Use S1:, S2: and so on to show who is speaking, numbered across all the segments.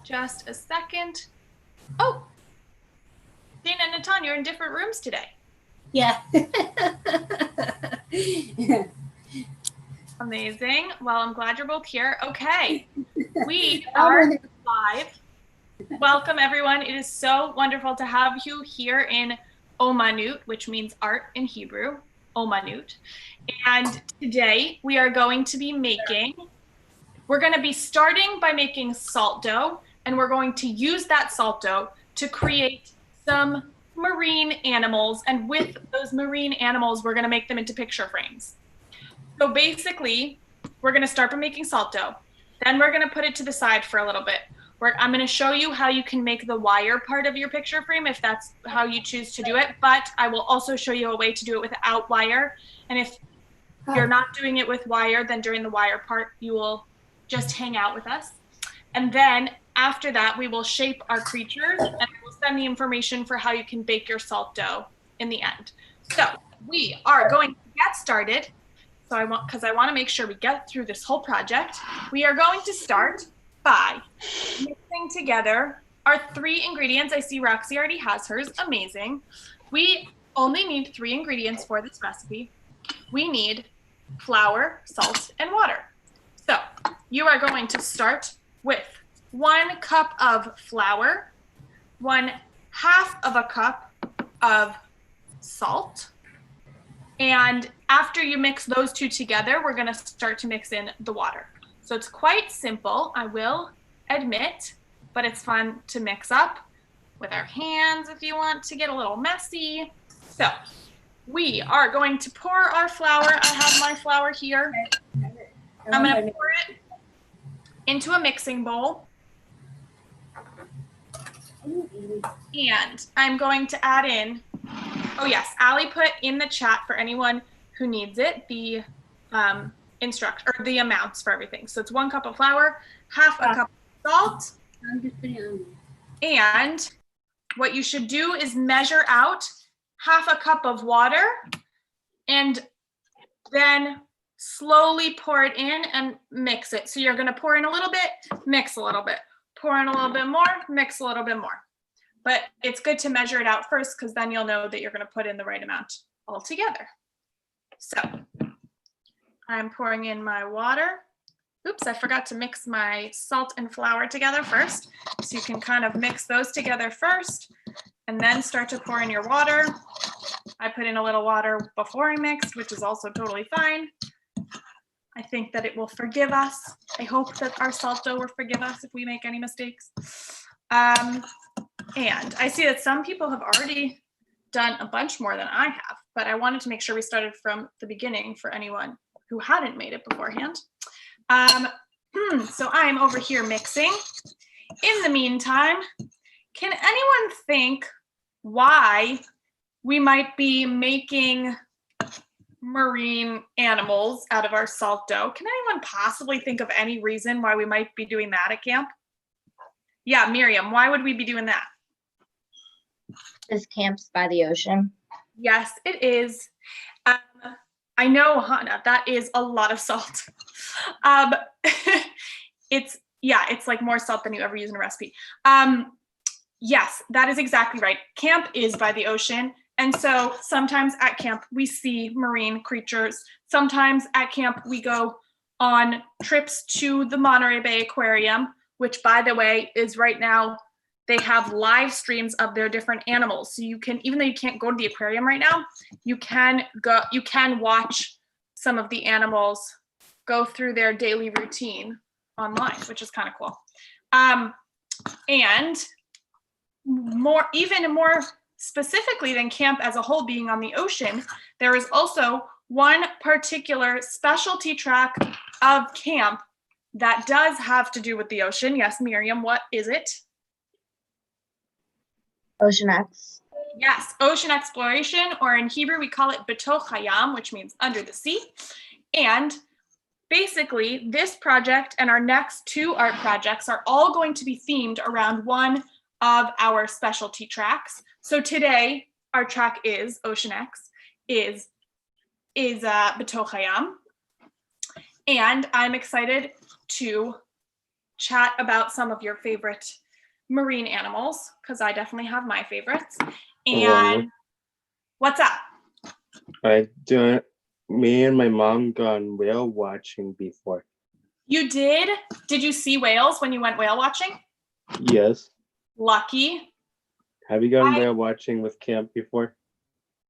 S1: Just a second. Oh, Dana and Natan, you're in different rooms today.
S2: Yeah.
S1: Amazing. Well, I'm glad you're both here. Okay, we are live. Welcome, everyone. It is so wonderful to have you here in Omanut, which means art in Hebrew, Omanut. And today we are going to be we're going to be starting by making salt dough, and we're going to use that salt dough to create some marine animals. And with those marine animals, we're going to make them into picture frames. So basically, we're going to start by making salt dough. Then we're going to put it to the side for a little bit. I'm going to show you how you can make the wire part of your picture frame if that's how you choose to do it. But I will also show you a way to do it without wire. And if you're not doing it with wire, then during the wire part, you will just hang out with us. And then after that, we will shape our creatures and we'll send the information for how you can bake your salt dough in the end. So we are going to get started. Because I want to make sure we get through this whole project, we are going to start by mixing together our 3 ingredients. I see Roxy already has hers. Amazing. We only need 3 ingredients for this recipe. We need flour, salt, and water. So you are going to start with 1 cup of flour, 1/2 of a cup of salt, and after you mix those 2 together, we're going to start to mix in the water. So it's quite simple, I will admit, but it's fun to mix up with our hands if you want to get a little messy. So we are going to pour our flour. I have my flour here. I'm going to pour it into a mixing bowl. And I'm going to add in, oh yes, Allie put in the chat for anyone who needs it, the the amounts for everything. So it's 1 cup of flour, 1/2 a cup of salt. And what you should do is measure out 1/2 a cup of water and then slowly pour it in and mix it. So you're going to pour in a little bit, mix a little bit, pour in a little bit more, mix a little bit more. But it's good to measure it out first because then you'll know that you're going to put in the right amount altogether. So I'm pouring in my water. Oops, I forgot to mix my salt and flour together first. So you can kind of mix those together first and then start to pour in your water. I put in a little water before I mixed, which is also totally fine. I think that it will forgive us. I hope that our salt dough will forgive us if we make any mistakes. And I see that some people have already done a bunch more than I have, but I wanted to make sure we started from the beginning for anyone who hadn't made it beforehand. So I'm over here mixing. In the meantime, can anyone think why we might be making marine animals out of our salt dough? Can anyone possibly think of any reason why we might be doing that at camp? Yeah, Miriam, why would we be doing that?
S3: This camp's by the ocean.
S1: Yes, it is. I know, Hannah, that is a lot of salt. It's like more salt than you ever use in a recipe. Yes, that is exactly right. Camp is by the ocean. And so sometimes at camp we see marine creatures. Sometimes at camp we go on trips to the Monterey Bay Aquarium, which by the way is right now, they have live streams of their different animals. So you can, even though you can't go to the aquarium right now, you can watch some of the animals go through their daily routine online, which is kind of cool. And even more specifically than camp as a whole being on the ocean, there is also one particular specialty track of camp that does have to do with the ocean. Yes, Miriam, what is it?
S3: Ocean X.
S1: Yes, ocean exploration, or in Hebrew we call it Betoch Hayam, which means under the sea. And basically this project and our next 2 art projects are all going to be themed around one of our specialty tracks. So today our track is Ocean X, is Betoch Hayam. And I'm excited to chat about some of your favorite marine animals, because I definitely have my favorites. And what's up?
S2: Me and my mom gone whale watching before.
S1: You did? Did you see whales when you went whale watching?
S2: Yes.
S1: Lucky.
S2: Have you gone whale watching with camp before?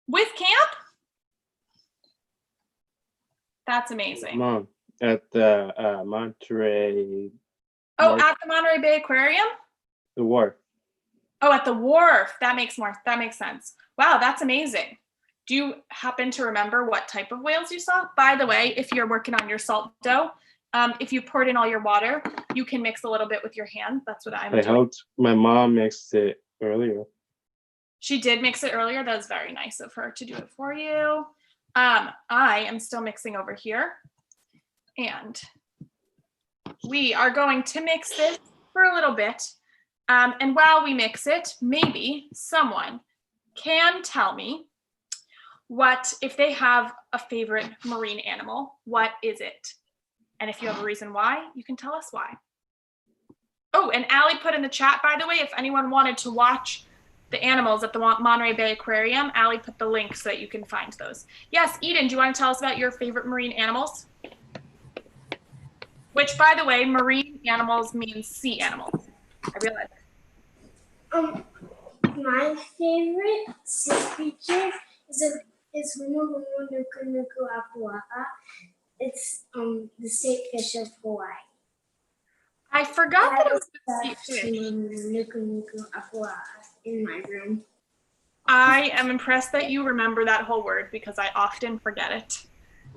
S1: With camp? That's amazing.
S2: Mom, at the Monterey.
S1: Oh, at the Monterey Bay Aquarium?
S2: The wharf.
S1: Oh, at the wharf. That makes sense. Wow, that's amazing. Do you happen to remember what type of whales you saw? By the way, if you're working on your salt dough, if you poured in all your water, you can mix a little bit with your hand. That's what I'm doing.
S2: I helped my mom mix it earlier.
S1: She did mix it earlier. That was very nice of her to do it for you. I am still mixing over here. And we are going to mix this for a little bit. And while we mix it, maybe someone can tell me if they have a favorite marine animal, what is it? And if you have a reason why, you can tell us why. Oh, and Allie put in the chat, by the way, if anyone wanted to watch the animals at the Monterey Bay Aquarium, Allie put the link so that you can find those. Yes, Eden, do you want to tell us about your favorite marine animals? Which, by the way, marine animals means sea animals. I realize.
S4: My favorite sea creature is Humuhumu Nuku Nuku Apua'a. It's the state fish of Hawaii.
S1: I forgot that it was
S4: the sea fish. Nuku Nuku Apua'a in my room.
S1: I am impressed that you remember that whole word because I often forget it.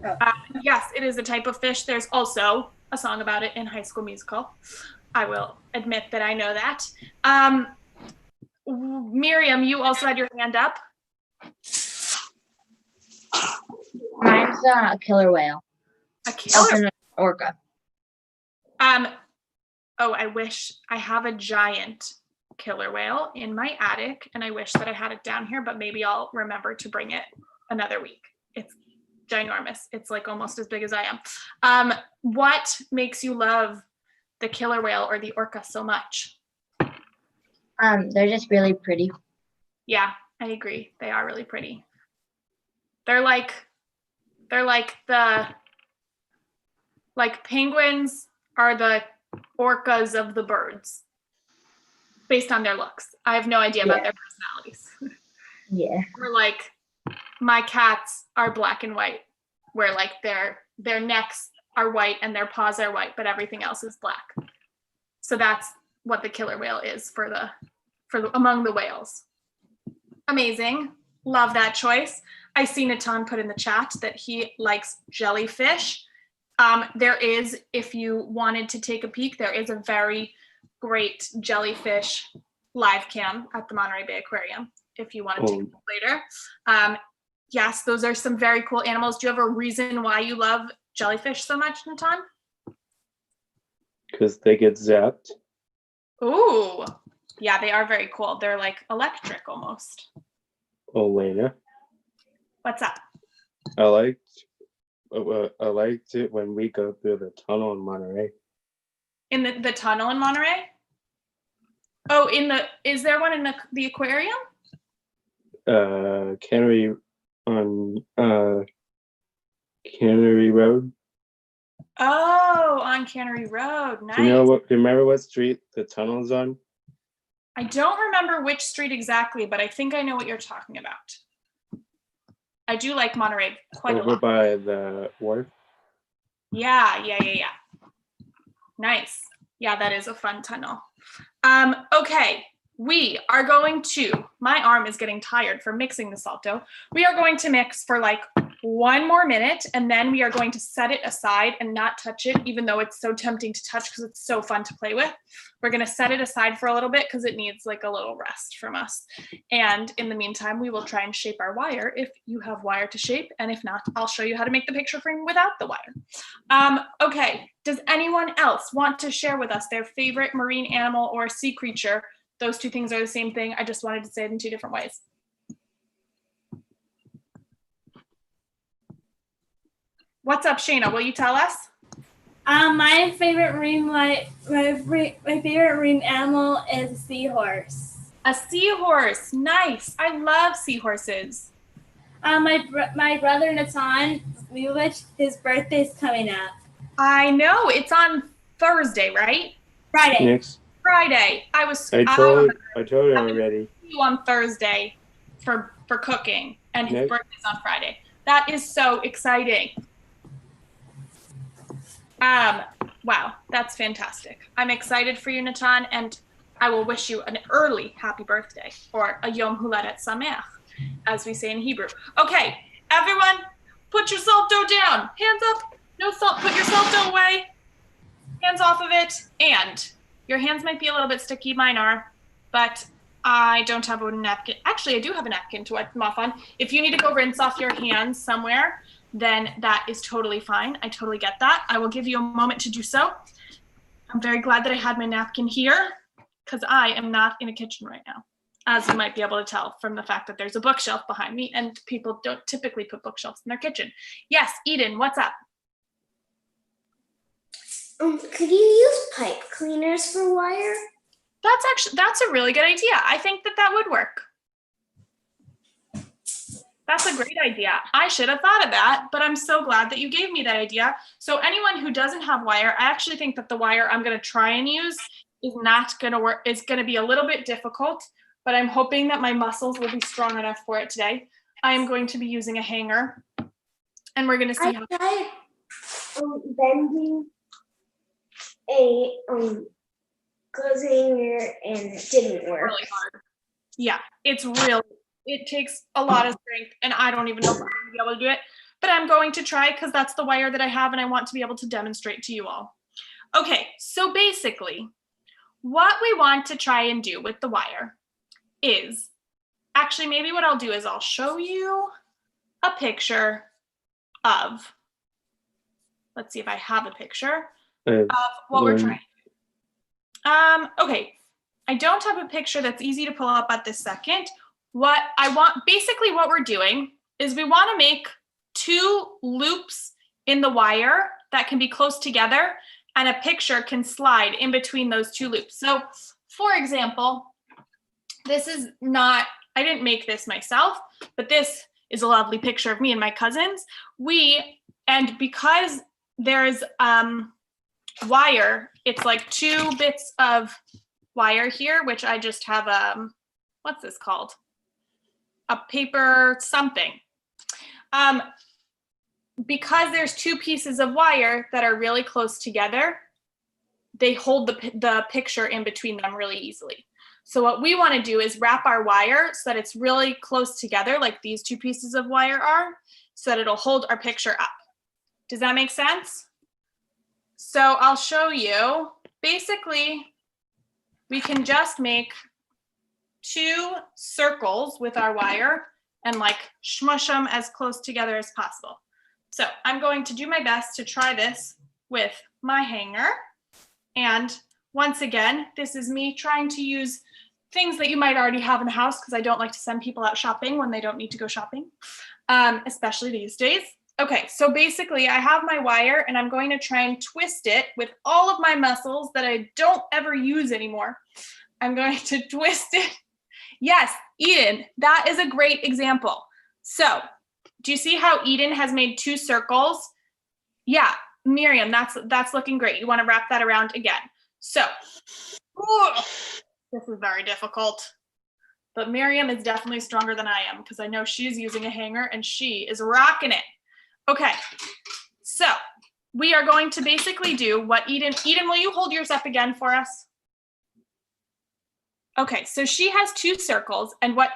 S3: Oh.
S1: Yes, it is a type of fish. There's also a song about it in High School Musical. I will admit that I know that. Miriam, you also had your hand up.
S3: Mine's a killer whale.
S1: A killer
S3: orca.
S1: Oh, I wish I have a giant killer whale in my attic, and I wish that I had it down here, but maybe I'll remember to bring it another week. It's ginormous. It's like almost as big as I am. What makes you love the killer whale or the orca so much?
S3: They're just really pretty.
S1: Yeah, I agree. They are really pretty. They're like penguins are the orcas of the birds based on their looks. I have no idea about their personalities.
S3: Yeah.
S1: Or like my cats are black and white, where like their necks are white and their paws are white, but everything else is black. So that's what the killer whale is for the among the whales. Amazing. Love that choice. I see Natan put in the chat that he likes jellyfish. There is, if you wanted to take a peek, there is a very great jellyfish live cam at the Monterey Bay Aquarium if you want to take a look later. Yes, those are some very cool animals. Do you have a reason why you love jellyfish so much, Natan?
S2: Because they get zapped.
S1: Ooh, yeah, they are very cool. They're like electric almost.
S2: Elena.
S1: What's up?
S2: I liked it when we go through the tunnel in Monterey.
S1: In the tunnel in Monterey? Oh, is there one in the aquarium?
S2: Cannery on Cannery Road.
S1: Oh, on Cannery Road. Nice.
S2: Do you remember what street the tunnel's on?
S1: I don't remember which street exactly, but I think I know what you're talking about. I do like Monterey quite a lot.
S2: Over by the wharf?
S1: Yeah. Nice. Yeah, that is a fun tunnel. Okay, we are going to, my arm is getting tired from mixing the salt dough. We are going to mix for like 1 more minute, and then we are going to set it aside and not touch it, even though it's so tempting to touch because it's so fun to play with. We're going to set it aside for a little bit because it needs like a little rest from us. And in the meantime, we will try and shape our wire if you have wire to shape. And if not, I'll show you how to make the picture frame without the wire. Okay, does anyone else want to share with us their favorite marine animal or sea creature? Those two things are the same thing. I just wanted to say it in 2 different ways. What's up, Shayna? Will you tell us?
S5: My favorite my favorite marine animal is a seahorse.
S1: A seahorse. Nice. I love seahorses.
S5: My brother Natan Lewish, his birthday's coming up.
S1: I know. It's on Thursday, right?
S5: Friday.
S2: Next,
S1: Friday.
S2: I told her already.
S1: You on Thursday for cooking, and his
S2: Next.
S1: birthday's on Friday. That is so exciting. Wow, that's fantastic. I'm excited for you, Natan, and I will wish you an early happy birthday, or a Yom Huledet Sameach, as we say in Hebrew. Okay, everyone, put your salt dough down. Hands up. No salt. Put your salt dough away. Hands off of it. And your hands might be a little bit sticky. Mine are, but I don't have a napkin. Actually, I do have a napkin to wipe them off on. If you need to go rinse off your hands somewhere, then that is totally fine. I totally get that. I will give you a moment to do so. I'm very glad that I had my napkin here because I am not in a kitchen right now, as you might be able to tell from the fact that there's a bookshelf behind me, and people don't typically put bookshelves in their kitchen. Yes, Eden, what's up?
S4: Could you use pipe cleaners for wire?
S1: That's a really good idea. I think that would work. That's a great idea. I should have thought of that, but I'm so glad that you gave me that idea. So anyone who doesn't have wire, I actually think that the wire I'm going to try and use is not going to work. It's going to be a little bit difficult, but I'm hoping that my muscles will be strong enough for it today. I am going to be using a hanger, and we're going to see
S4: I tried bending a clothes hanger and it didn't work.
S1: Really hard. Yeah, it takes a lot of strength, and I don't even know if I'm going to be able to do it, but I'm going to try because that's the wire that I have, and I want to be able to demonstrate to you all. Okay, so basically, what we want to try and do with the wire is, actually maybe what I'll do is I'll show you a picture of, let's see if I have a picture of what we're trying to do. Okay, I don't have a picture that's easy to pull up at this second. Basically what we're doing is we want to make two loops in the wire that can be close together, and a picture can slide in between those two loops. So for example, this is not, I didn't make this myself, but this is a lovely picture of me and my cousins. And because there's wire, it's like 2 bits of wire here, which I just have, what's this called? A paper something. Because there's 2 pieces of wire that are really close together, they hold the picture in between them really easily. So what we want to do is wrap our wire so that it's really close together, like these 2 pieces of wire are, so that it'll hold our picture up. Does that make sense? So I'll show you. Basically, we can just make 2 circles with our wire and like smush them as close together as possible. So I'm going to do my best to try this with my hanger. And once again, this is me trying to use things that you might already have in the house, because I don't like to send people out shopping when they don't need to go shopping, especially these days. Okay, so basically I have my wire, and I'm going to try and twist it with all of my muscles that I don't ever use anymore. I'm going to twist it. Yes, Eden, that is a great example. So do you see how Eden has made 2 circles? Yeah, Miriam, that's looking great. You want to wrap that around again. So, this is very difficult. But Miriam is definitely stronger than I am, because I know she's using a hanger and she is rocking it. Okay, so we are going to basically do what Eden, will you hold yours up again for us? Okay, so she has 2 circles, and what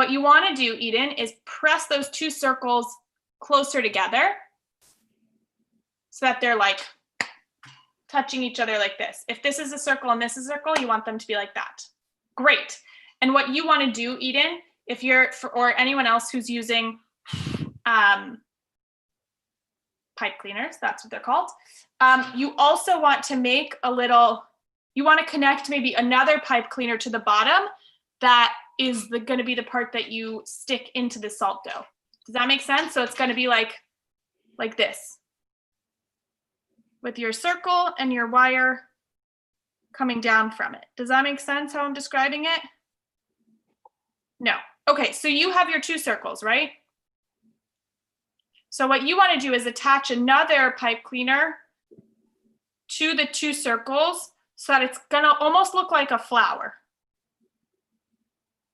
S1: you want to do, Eden, is press those 2 circles closer together so that they're like touching each other like this. If this is a circle and this is a circle, you want them to be like that. Great. And what you want to do, Eden, if you're, or anyone else who's using pipe cleaners, that's what they're called. You also want to make you want to connect maybe another pipe cleaner to the bottom that is going to be the part that you stick into the salt dough. Does that make sense? So it's going to be like this. with your circle and your wire coming down from it. Does that make sense how I'm describing it? No. Okay, so you have your 2 circles, right? So what you want to do is attach another pipe cleaner to the 2 circles so that it's gonna almost look like a flower.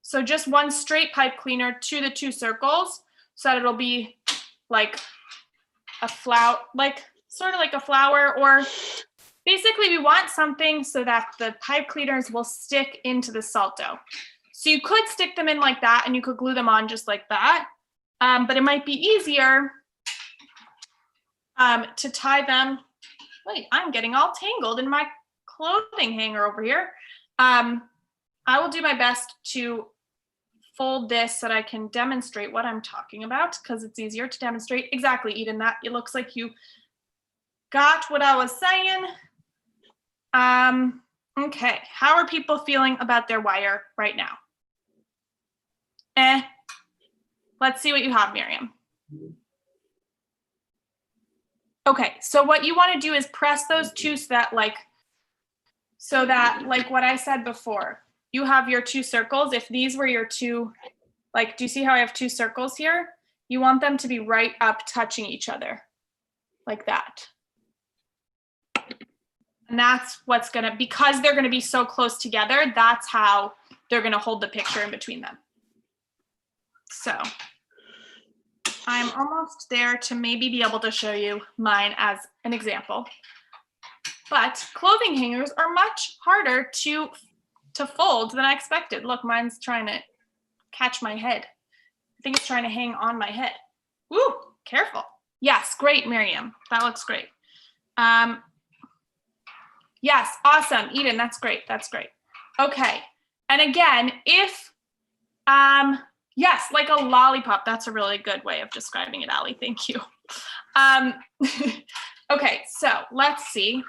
S1: So just one straight pipe cleaner to the 2 circles so that it'll be like a flower, like sort of like a flower, or basically we want something so that the pipe cleaners will stick into the salt dough. So you could stick them in like that and you could glue them on just like that, but it might be easier to tie them. Wait, I'm getting all tangled in my clothing hanger over here. I will do my best to fold this so that I can demonstrate what I'm talking about because it's easier to demonstrate. Exactly, Eden, that it looks like you got what I was saying. Okay, how are people feeling about their wire right now? Let's see what you have, Miriam. Okay, so what you want to do is press those 2 so that like what I said before, you have your 2 circles. If these were your 2, like, do you see how I have 2 circles here? You want them to be right up touching each other like that. And that's what's gonna, because they're gonna be so close together, that's how they're gonna hold the picture in between them. So I'm almost there to maybe be able to show you mine as an example. But clothing hangers are much harder to fold than I expected. Look, mine's trying to catch my head. I think it's trying to hang on my head. Woo, careful. Yes, great, Miriam. That looks great. Yes, awesome, Eden, that's great, that's great. Okay, and again, if, yes, like a lollipop, that's a really good way of describing it, Allie, thank you. Okay, so let's see.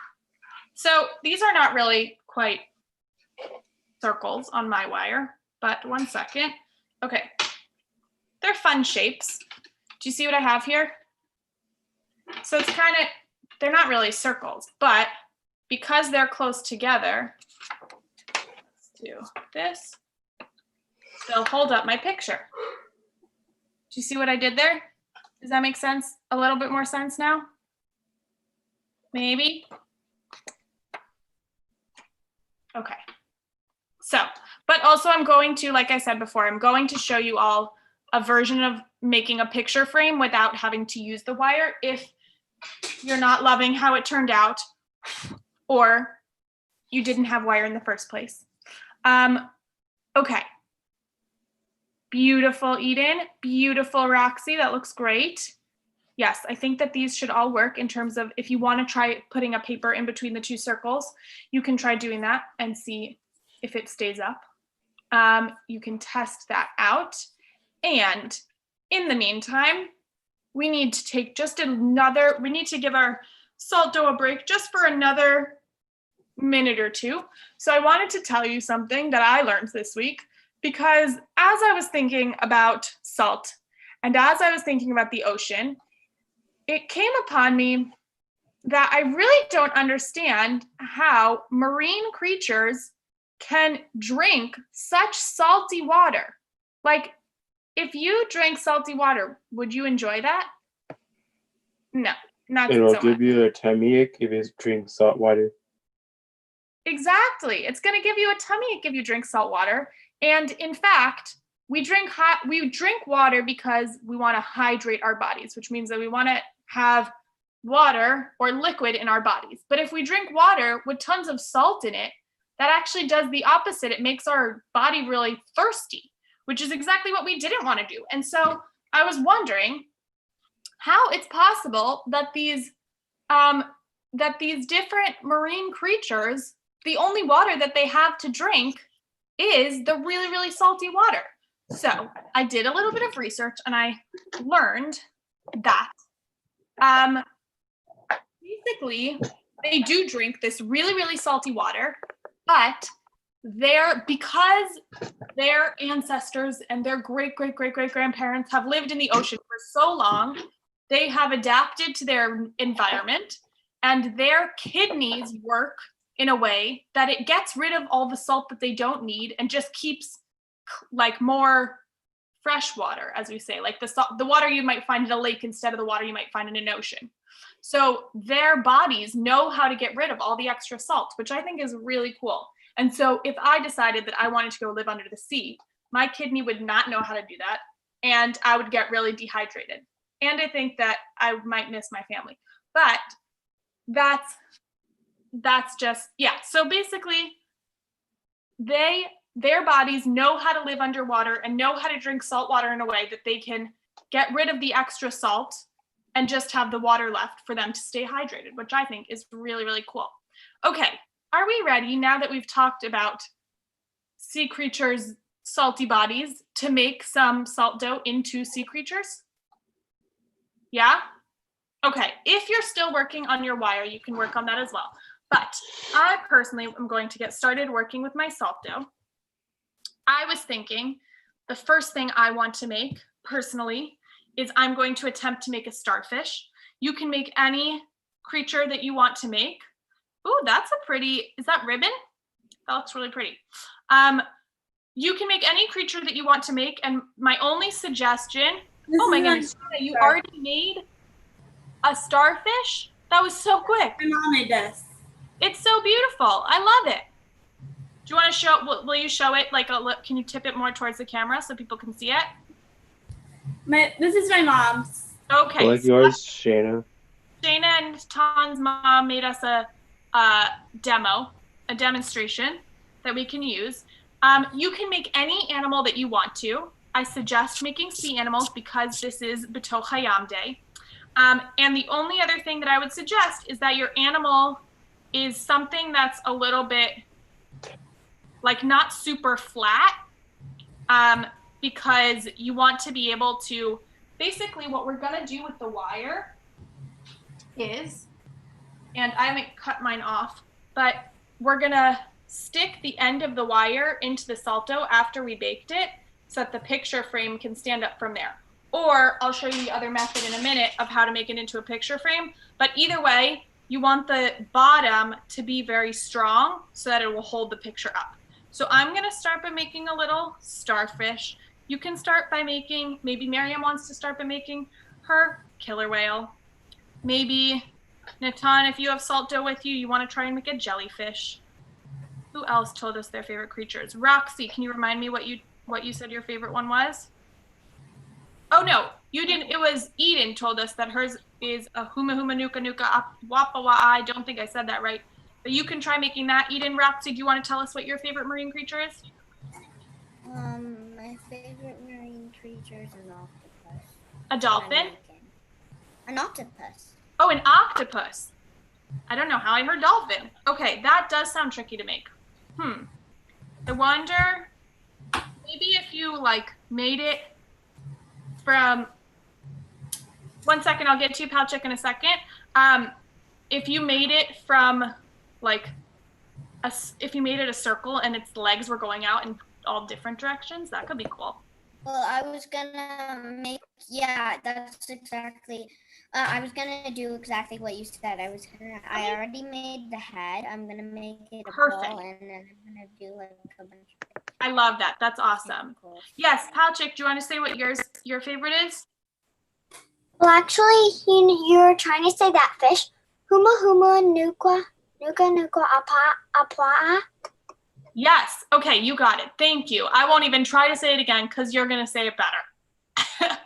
S1: So these are not really quite circles on my wire, but one second. Okay, they're fun shapes. Do you see what I have here? So it's kind of, they're not really circles, but because they're close together, let's do this, they'll hold up my picture. Do you see what I did there? Does that make sense? A little bit more sense now? Maybe? Okay. So, but also I'm going to, like I said before, I'm going to show you all a version of making a picture frame without having to use the wire if you're not loving how it turned out or you didn't have wire in the first place. Okay. Beautiful, Eden. Beautiful, Roxy. That looks great. Yes, I think that these should all work in terms of if you want to try putting a paper in between the 2 circles, you can try doing that and see if it stays up. You can test that out. And in the meantime, we need to take just another, we need to give our salt dough a break just for another minute or 2. So I wanted to tell you something that I learned this week, because as I was thinking about salt and as I was thinking about the ocean, it came upon me that I really don't understand how marine creatures can drink such salty water. Like, if you drank salty water, would you enjoy that? No, not
S2: It'll
S1: so
S2: give
S1: much.
S2: you a tummy ache if you drink salt water.
S1: Exactly. It's going to give you a tummy ache if you drink salt water. And in fact, we drink water because we want to hydrate our bodies, which means that we want to have water or liquid in our bodies. But if we drink water with tons of salt in it, that actually does the opposite. It makes our body really thirsty, which is exactly what we didn't want to do. And so I was wondering how it's possible that these different marine creatures, the only water that they have to drink is the really, really salty water. So I did a little bit of research and I learned that basically they do drink this really, really salty water, but because their ancestors and their great-great-great-great-grandparents have lived in the ocean for so long, they have adapted to their environment and their kidneys work in a way that it gets rid of all the salt that they don't need and just keeps like more fresh water, as we say, like the water you might find in a lake instead of the water you might find in an ocean. So their bodies know how to get rid of all the extra salt, which I think is really cool. And so if I decided that I wanted to go live under the sea, my kidney would not know how to do that, and I would get really dehydrated. And I think that I might miss my family. But that's just, yeah. So basically, their bodies know how to live underwater and know how to drink salt water in a way that they can get rid of the extra salt and just have the water left for them to stay hydrated, which I think is really, really cool. Okay, are we ready now that we've talked about sea creatures' salty bodies to make some salt dough into sea creatures? Yeah? Okay, if you're still working on your wire, you can work on that as well. But I personally am going to get started working with my salt dough. I was thinking the first thing I want to make personally is I'm going to attempt to make a starfish. You can make any creature that you want to make. Ooh, that's a pretty, is that ribbon? That looks really pretty. You can make any creature that you want to make, and my only suggestion, oh my goodness, you already made a starfish? That was so quick.
S5: My mom made this.
S1: It's so beautiful. I love it. Do you want to show, will you show it like can you tip it more towards the camera so people can see it?
S5: This is my mom's.
S1: Okay.
S2: Like yours, Shayna.
S1: Shayna and Ton's mom made us a demonstration that we can use. You can make any animal that you want to. I suggest making sea animals because this is B'toch Hayam Day. And the only other thing that I would suggest is that your animal is something that's a little bit like not super flat, because you want to be able to, basically what we're gonna do with the wire is, and I haven't cut mine off, but we're gonna stick the end of the wire into the salt dough after we baked it so that the picture frame can stand up from there. Or I'll show you the other method in a minute of how to make it into a picture frame. But either way, you want the bottom to be very strong so that it will hold the picture up. So I'm gonna start by making a little starfish. You can start by making, maybe Miriam wants to start by making her killer whale. Maybe Natan, if you have salt dough with you, you wanna try and make a jellyfish. Who else told us their favorite creatures? Roxy, can you remind me what you said your favorite one was? Oh no, you didn't. It was Eden told us that hers is a huma huma nuka nuka wapa wa. I don't think I said that right. But you can try making that. Eden, Roxy, do you want to tell us what your favorite marine creature is?
S3: My favorite marine creature is an octopus.
S1: A dolphin?
S3: An octopus.
S1: Oh, an octopus. I don't know how I heard dolphin. Okay, that does sound tricky to make. I wonder, maybe if you like made it from, one second, I'll get to you, Palchik, in a second. If you made it from like, if you made it a circle and its legs were going out in all different directions, that could be cool.
S3: Well, I was gonna make, yeah, that's exactly, I was gonna do exactly what you said. I already made the head. I'm gonna make it a ball, and then I'm gonna do like a bunch of.
S1: I love that. That's awesome. Cool. Yes, Palchik, do you want to say what your favorite is?
S4: Well, actually, you were trying to say that fish. Huma huma nuka nuka apaa.
S1: Yes. Okay, you got it. Thank you. I won't even try to say it again because you're going to say it better.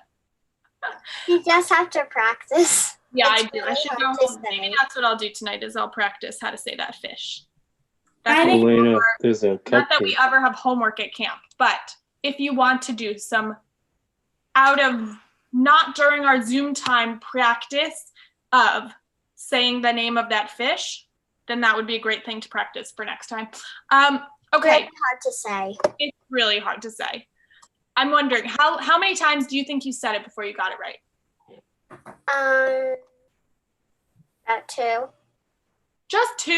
S4: You just have to practice.
S1: Yeah, I do. I should go home. Maybe that's what I'll do tonight is I'll practice how to say that fish.
S2: Elena, there's a cupcake.
S1: Not that we ever have homework at camp, but if you want to do some out of, not during our Zoom time practice of saying the name of that fish, then that would be a great thing to practice for next time. Okay.
S4: It's hard to say.
S1: It's really hard to say. I'm wondering, how many times do you think you said it before you got it right?
S4: About 2.
S1: Just 2?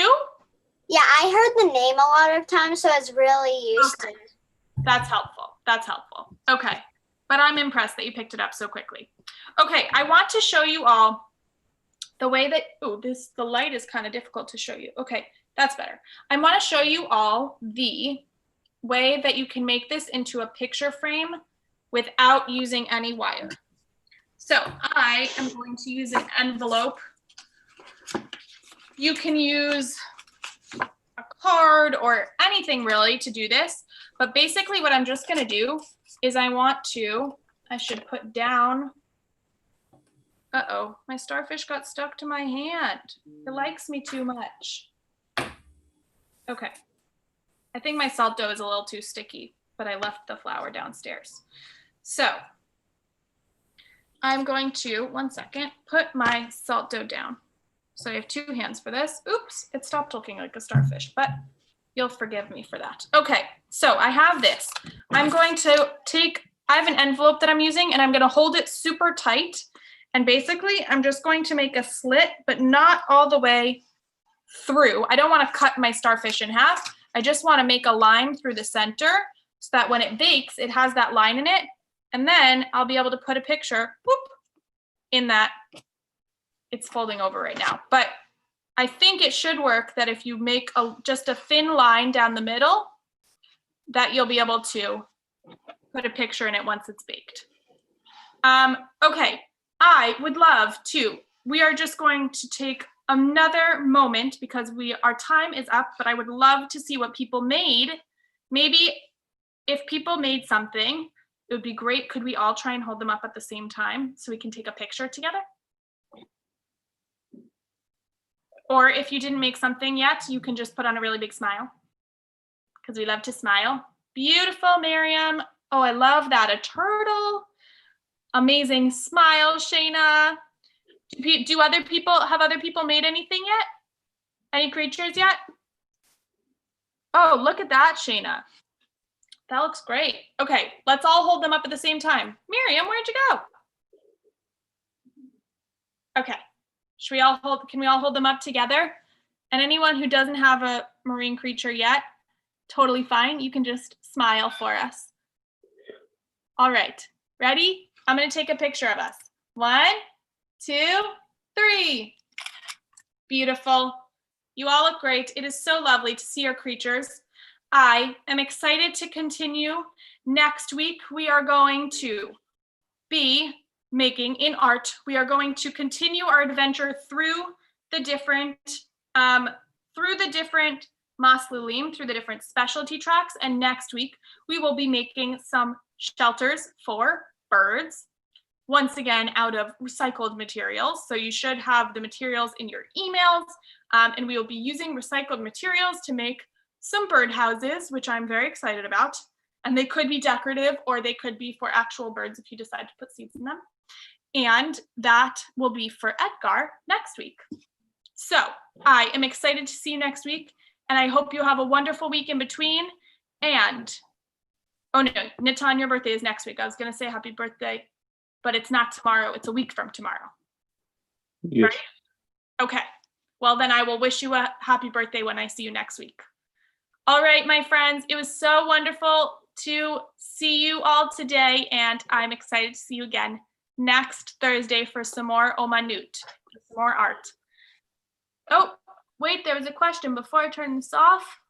S4: Yeah, I heard the name a lot of times, so I was really used to it.
S1: That's helpful. That's helpful. Okay. But I'm impressed that you picked it up so quickly. Okay, I want to show you all the way that, the light is kind of difficult to show you. Okay, that's better. I want to show you all the way that you can make this into a picture frame without using any wire. So I am going to use an envelope. You can use a card or anything really to do this, but basically what I'm just going to do is I should put down, uh-oh, my starfish got stuck to my hand. It likes me too much. Okay. I think my salt dough is a little too sticky, but I left the flour downstairs. So I'm going to, one second, put my salt dough down. So I have 2 hands for this. Oops, it stopped looking like a starfish, but you'll forgive me for that. Okay, so I have this. I'm going to I have an envelope that I'm using, and I'm going to hold it super tight. And basically, I'm just going to make a slit, but not all the way through. I don't want to cut my starfish in half. I just want to make a line through the center so that when it bakes, it has that line in it. And then I'll be able to put a picture, whoop, in that. It's folding over right now. But I think it should work that if you make just a thin line down the middle, that you'll be able to put a picture in it once it's baked. Okay, I would love to. We are just going to take another moment because our time is up, but I would love to see what people made. Maybe if people made something, it would be great. Could we all try and hold them up at the same time so we can take a picture together? Or if you didn't make something yet, you can just put on a really big smile because we love to smile. Beautiful, Miriam. Oh, I love that. A turtle. Amazing smile, Shayna. Have other people made anything yet? Any creatures yet? Oh, look at that, Shayna. That looks great. Okay, let's all hold them up at the same time. Miriam, where'd you go? Okay. Can we all hold them up together? And anyone who doesn't have a marine creature yet, totally fine. You can just smile for us. All right, ready? I'm gonna take a picture of us. 1, 2, 3. Beautiful. You all look great. It is so lovely to see your creatures. I am excited to continue. Next week, we are going to be making in art. We are going to continue our adventure through the different Maslulim, through the different specialty tracks. And next week, we will be making some shelters for birds, once again, out of recycled materials. So you should have the materials in your emails, and we will be using recycled materials to make some bird houses, which I'm very excited about. And they could be decorative or they could be for actual birds if you decide to put seeds in them. And that will be for Edgar next week. So I am excited to see you next week, and I hope you have a wonderful week in between. And, oh no, Nitan, your birthday is next week. I was gonna say happy birthday, but it's not tomorrow, it's a week from tomorrow.
S2: Yes.
S1: Right? Okay, well then I will wish you a happy birthday when I see you next week. All right, my friends, it was so wonderful to see you all today, and I'm excited to see you again next Thursday for some more Omanut, some more art. Oh, wait, there was a question before I turn this off.